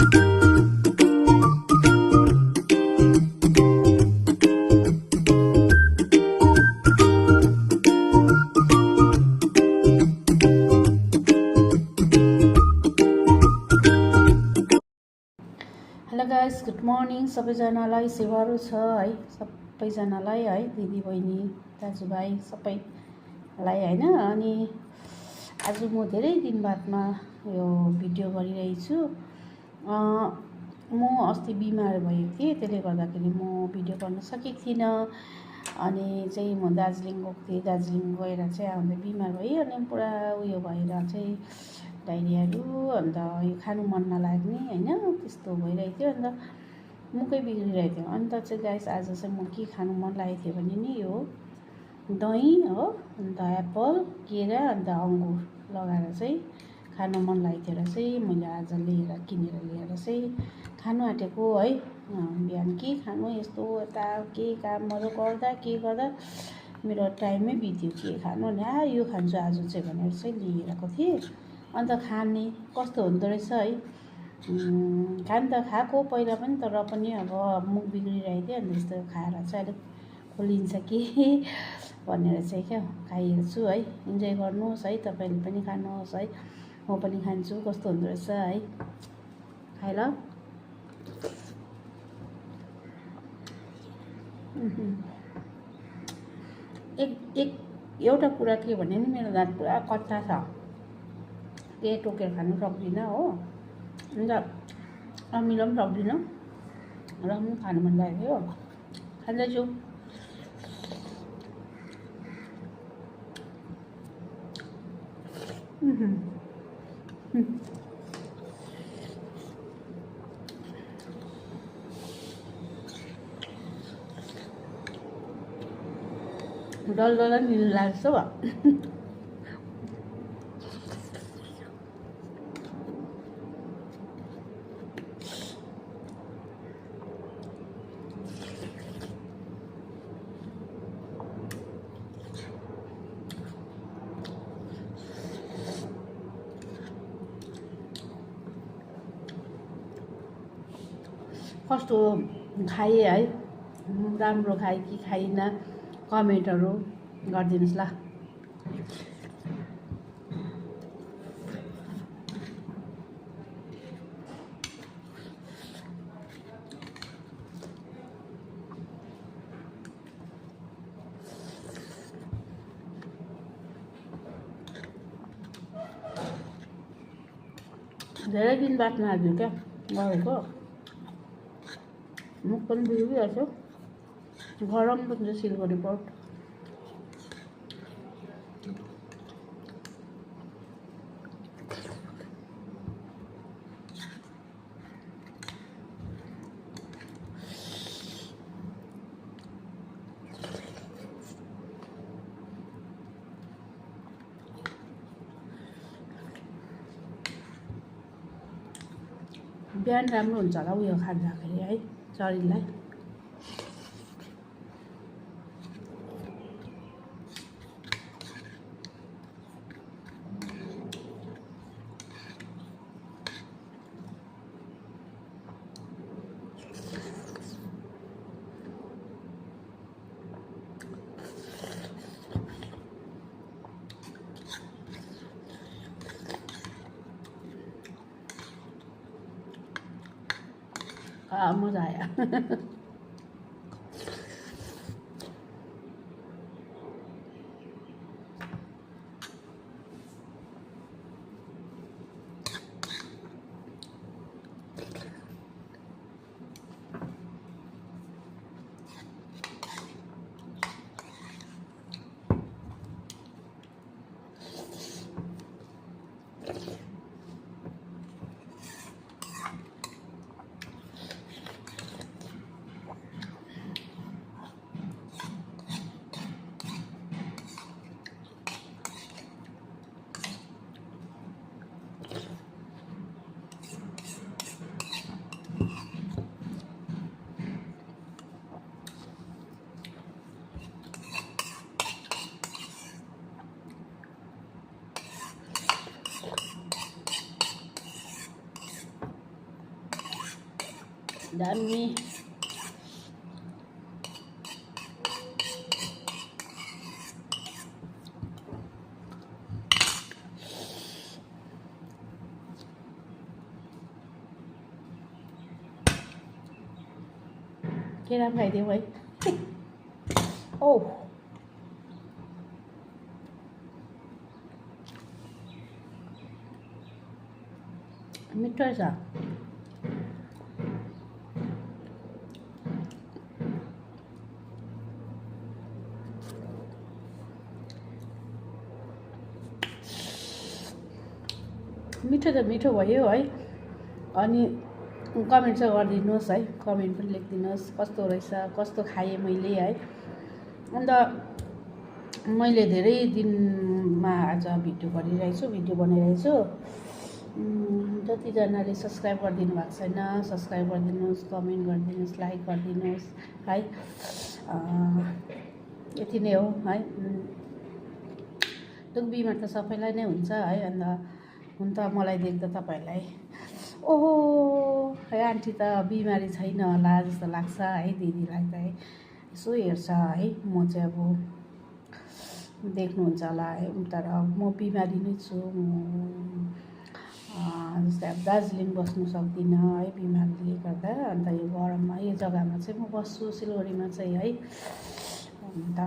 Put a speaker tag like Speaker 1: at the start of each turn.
Speaker 1: Hello guys, good morning सबैजनालाई। सेवाहरू छ है सबैजनालाई है, दिदी बहिनी दाजुभाइ सबैलाई होइन। अनि आज म धेरै दिन बादमा यो भिडियो गरिरहेको छु। म अस्ति बिमार भएको थिएँ, त्यसले गर्दाखेरि म भिडियो गर्न सकेको थिइनँ। अनि चाहिँ म दार्जिलिङ गएको थिएँ, दार्जिलिङ गएर चाहिँ आउँदा बिमार भएँ। अनि पुरा उयो भएर चाहिँ डाइरियाहरू, अन्त यो खानु मन नलाग्ने होइन, त्यस्तो भइरहेको थियो। अन्त मुखै बिग्रिरहेको थियो। अन्त चाहिँ गाइस आज चाहिँ म के खानु मन लागेको थियो भने नि यो दही हो, अन्त एप्पल, केरा, अन्त अङ्गुर लगाएर चाहिँ खानु मन लागेको थियो र चाहिँ मैले आज किनेर ल्याएर चाहिँ खानु आँटेको है। बिहान के खानु, यस्तो यता के कामहरू गर्दा मेरो टाइमै बित्यो। के खानु ल्या यो खान्छु आज चाहिँ भनेर चाहिँ लिएको थिएँ। अन्त खाने कस्तो हुँदो रहेछ है। खान त खाएको पहिला पनि, तर पनि अब मुख बिग्रिरहेको थियो। अन्त यस्तो खाएर चाहिँ अलिक खोलिन्छ कि भनेर चाहिँ क्या खाइएको छु है। इन्जोय गर्नुहोस् है, तपाईँले पनि खानुहोस् है, म पनि खान्छु। कस्तो हुँदो रहेछ है, खाइ ल। एउटा कुरा के भने नि, मेरो दाँत पुरा कच्चा छ, के टोकेर खानु सक्दिनँ हो। अन्त अमिलो पनि सक्दिनँ र पनि खानु मन लागेको थियो, खाँदैछु। डल्लो निलो लाग्छ भयो। कस्तो खाएँ है, राम्रो खाएँ कि खाइनँ, कमेन्टहरू गरिदिनुहोस् ल। धेरै दिन बादमा आज क्या गरेको, मुख पनि बिग्रिरहेको थियो। गरम पनि छ सिलगढी पोर्ट। बिहान राम्रो हुन्छ होला उयो खाँदाखेरि है शरीरलाई। मज़ा आया। दामी। केरा पनि खाइदिउँ है। ओ मिठो रहेछ। मिठो त मिठो भयो है। अनि कमेन्ट चाहिँ गरिदिनुहोस् है, कमेन्ट पनि लेखिदिनुहोस् कस्तो रहेछ, कस्तो खाएँ मैले है। अन्त मैले धेरै दिनमा आज भिडियो गरिरहेको छु, भिडियो बनाइरहेको छु। जतिजनाले सब्सक्राइब गरिदिनु भएको छैन सब्सक्राइब गरिदिनुहोस्, कमेन्ट गरिदिनुहोस्, लाइक गरिदिनुहोस् है। यति नै हो है। दुःख बिमार त सबैलाई नै हुन्छ है। अन्त हुन त मलाई देख्दा तपाईँहरूलाई ओहो है आन्टी त बिमारी छैन होला जस्तो लाग्छ है। दिदीलाई त है यसो हेर्छ है। म चाहिँ अब देख्नुहुन्छ होला है, तर म बिमारी नै छु। जस्तै अब दार्जिलिङ बस्नु सक्दिनँ है बिमारीले गर्दा। अन्त यो गरममा यो जग्गामा चाहिँ म बस्छु सिलगढीमा चाहिँ है। अन्त